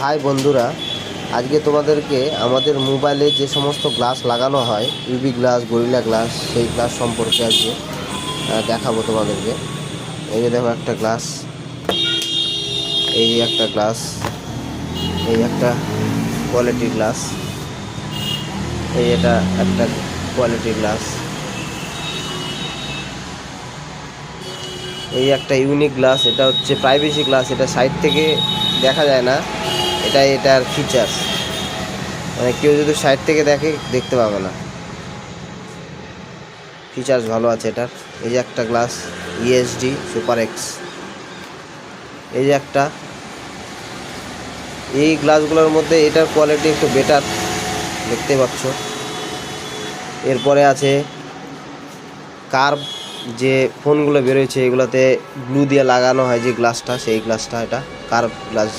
High বন্ধুরা, আজকে তোমাদেরকে আমাদের মোবাইলে যে সমস্ত গ্লাস লাগানো হয়, ইউভি গ্লাস, গরিলা গ্লাস, সেই গ্লাস সম্পর্কে আজকে দেখাবো তোমাদেরকে। এই যে দেখো একটা গ্লাস, এই যে একটা গ্লাস, এই একটা কোয়ালিটি গ্লাস, এটা একটা কোয়ালিটি গ্লাস, এই একটা ইউনিক গ্লাস। এটা হচ্ছে প্রাইভেসি গ্লাস, এটা সাইড থেকে দেখা যায় না, এটার ফিচার্স। মানে কেউ যদি সাইড থেকে দেখতে পাবে না, ফিচার্স ভালো আছে এটার। এই যে একটা গ্লাস ইএসডি সুপার এক্স, এই যে একটা। এই গ্লাসগুলোর মধ্যে এটার কোয়ালিটি একটু বেটার, দেখতে পাচ্ছ। এরপরে আছে কার্ভ, যে ফোনগুলো বেরোয়েছে এগুলোতে গ্লু দিয়ে লাগানো হয় যে গ্লাসটা, সেই গ্লাসটা, এটা কার্ভ গ্লাস